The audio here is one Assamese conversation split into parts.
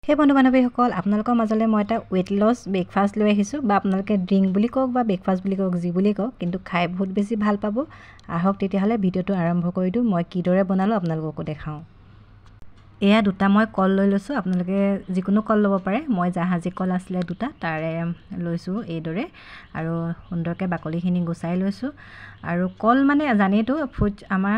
হে বন্ধু বান্ধৱীসকল আপোনালোকৰ মাজলৈ মই এটা ওয়েট লছ ব্ৰেকফাষ্ট লৈ আহিছোঁ বা আপোনালোকে ড্ৰিংক বুলি কওক বা ব্ৰেকফাষ্ট বুলি কওক যি বুলি কওক কিন্তু খাই বহুত বেছি ভাল পাব আহক তেতিয়াহ'লে ভিডিঅ'টো আৰম্ভ কৰি দিওঁ মই কিদৰে বনালোঁ আপোনালোককো দেখাওঁ এয়া দুটা মই কল লৈ লৈছোঁ আপোনালোকে যিকোনো কল ল'ব পাৰে মই জাহাজী কল আছিলে দুটা তাৰে লৈছোঁ এইদৰে আৰু সুন্দৰকৈ বাকলিখিনি গুচাই লৈছোঁ আৰু কল মানে জানেইতো ফ্ৰুট আমাৰ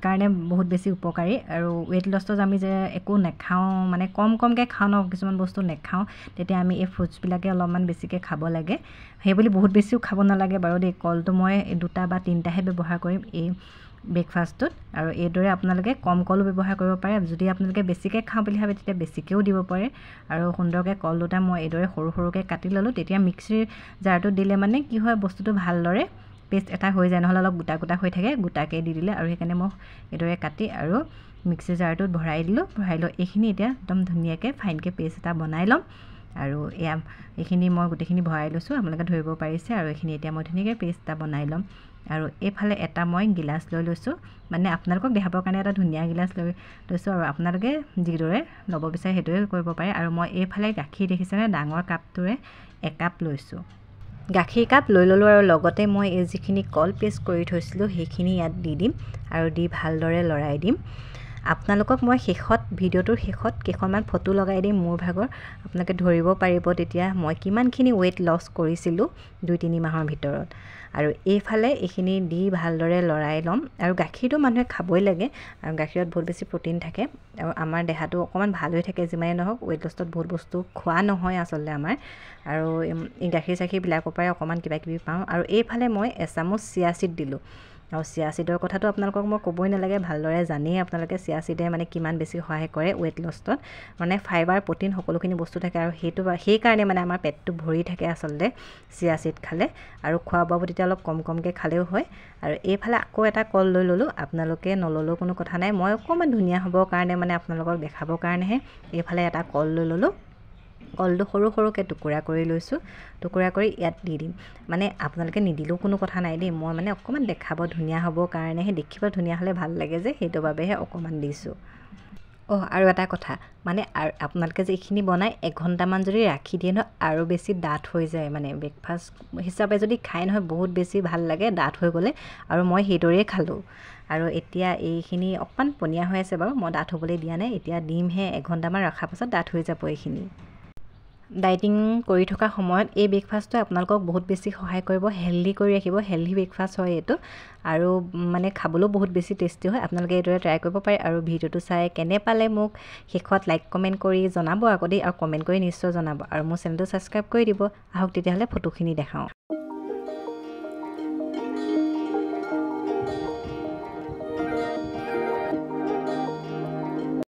কাৰণে বহুত বেছি উপকাৰী আৰু ওয়েট লছত আমি যে একো নেখাওঁ মানে কমকৈ খাওঁ ন কিছুমান বস্তু নেখাওঁ তেতিয়া আমি এই ফ্ৰুটছবিলাকে অলপমান বেছিকৈ খাব লাগে সেইবুলি বহুত বেছিও খাব নালাগে বাৰু দেই কলটো মই দুটা বা তিনিটাহে ব্যৱহাৰ কৰিম এই ব্ৰেকফাষ্টটোত আৰু এইদৰে আপোনালোকে কম কলো ব্যৱহাৰ কৰিব পাৰে যদি আপোনালোকে বেছিকৈ খাওঁ বুলি ভাবে তেতিয়া বেছিকৈও দিব পাৰে আৰু সুন্দৰকৈ কল দুটা মই এইদৰে সৰুকৈ কাটি ল'লোঁ তেতিয়া মিক্সিৰ জাৰটোত দিলে মানে কি হয় বস্তুটো ভালদৰে পেষ্ট এটা হৈ যায় নহ'লে অলপ গোটা হৈ থাকে গোটাকৈ দি দিলে আৰু সেইকাৰণে মই এইদৰে কাটি আৰু মিক্সিৰ জাৰটোত ভৰাই দিলোঁ এইখিনি এতিয়া একদম ধুনীয়াকৈ ফাইনকৈ পেষ্ট এটা বনাই ল'ম আৰু এইখিনি মই গোটেইখিনি ভৰাই লৈছোঁ আপোনালোকে ধৰিব পাৰিছে আৰু এইখিনি এতিয়া মই ধুনীয়াকৈ পেষ্ট এটা বনাই ল'ম আৰু এইফালে এটা মই গিলাচ লৈ লৈছোঁ মানে আপোনালোকক দেখাবৰ কাৰণে এটা ধুনীয়া গিলাচ লৈছোঁ আৰু আপোনালোকে যিদৰে ল'ব বিচাৰে সেইদৰে কৰিব পাৰে আৰু মই এইফালে গাখীৰ দেখিছেনে ডাঙৰ কাপটোৰে একাপ লৈছোঁ গাখীৰ কাপ লৈ ল'লোঁ আৰু লগতে মই এই যিখিনি কল পেষ্ট কৰি থৈছিলোঁ সেইখিনি ইয়াত দি দিম আৰু দি ভালদৰে লৰাই দিম আপোনালোকক মই ভিডিঅ'টোৰ শেষত কেইখনমান ফটো লগাই দিম মোৰ ভাগৰ আপোনালোকে ধৰিব পাৰিব তেতিয়া মই কিমানখিনি ওয়েট লছ কৰিছিলোঁ 2-3 মাহৰ ভিতৰত আৰু এইফালে এইখিনি দি ভালদৰে লৰাই ল'ম আৰু গাখীৰটো মানুহে খাবই লাগে আৰু গাখীৰত বহুত বেছি প্ৰ'টিন থাকে আৰু আমাৰ দেহাটো অকণমান ভাল হৈ থাকে যিমানেই নহওক ওয়েট লছত বহুত বস্তু খোৱা নহয় আচলতে আমাৰ আৰু এই গাখীৰ চাখীৰবিলাকৰ পৰাই অকণমান কিবাকিবি পাওঁ আৰু এইফালে মই এচামুচ চিয়া চিড দিলোঁ আৰু চিয়া চিডৰ কথাটো আপোনালোকক মই ক'বই নালাগে ভালদৰে জানেই আপোনালোকে চিয়া চিডে মানে কিমান বেছি সহায় কৰে ওয়েট লছত মানে ফাইবাৰ প্ৰ'টিন সকলোখিনি বস্তু থাকে আৰু সেইকাৰণে মানে আমাৰ পেটটো ভৰি থাকে আচলতে চিয়া চিড খালে আৰু খোৱা বোৱাবোৰ তেতিয়া অলপ কমকৈ খালেও হয় আৰু এইফালে আকৌ এটা কল লৈ ল'লোঁ আপোনালোকে নল'লেও কোনো কথা নাই মই অকণমান ধুনীয়া হ'বৰ কাৰণে মানে আপোনালোকক দেখাবৰ কাৰণেহে এইফালে এটা কল লৈ ল'লোঁ কলটো সৰুকৈ টুকুৰা কৰি লৈছোঁ টুকুৰা কৰি ইয়াত দি দিম মানে আপোনালোকে নিদিলেও কোনো কথা নাই দেই মই মানে অকণমান দেখাব ধুনীয়া হ'বৰ কাৰণেহে দেখিব ধুনীয়া হ'লে ভাল লাগে যে সেইটো বাবেহে অকণমান দিছোঁ আৰু এটা কথা মানে আপোনালোকে যে এইখিনি বনাই 1 ঘণ্টামান যদি ৰাখি দিয়ে নহয় আৰু বেছি ডাঠ হৈ যায় মানে ব্ৰেকফাষ্ট হিচাপে যদি খাই নহয় বহুত বেছি ভাল লাগে ডাঠ হৈ গ'লে আৰু মই সেইদৰেই খালোঁ আৰু এতিয়া এইখিনি অকণমান পনীয়া হৈ আছে বাৰু মই ডাঠ হ'বলৈ দিয়া নাই এতিয়া দিমহে 1 ঘণ্টামান ৰখাৰ পাছত ডাঠ হৈ যাব এইখিনি ডাইটিং কৰি থকা সময়ত এই ব্ৰেকফাষ্টটোৱে আপোনালোকক বহুত বেছি সহায় কৰিব হেল্ডি কৰি ৰাখিব হেল্ডি ব্ৰেকফাষ্ট হয় এইটো আৰু মানে খাবলৈও বহুত বেছি টেষ্টি হয় আপোনালোকে এইদৰে ট্ৰাই কৰিব পাৰে আৰু ভিডিঅ'টো চাই কেনে পালে মোক শেষত লাইক কমেণ্ট কৰি জনাব আকৌ দেই আৰু কমেণ্ট কৰি নিশ্চয় জনাব আৰু মোৰ চেনেলটো ছাবস্ক্ৰাইব কৰি দিব আহক তেতিয়াহ'লে ফটোখিনি দেখাওঁ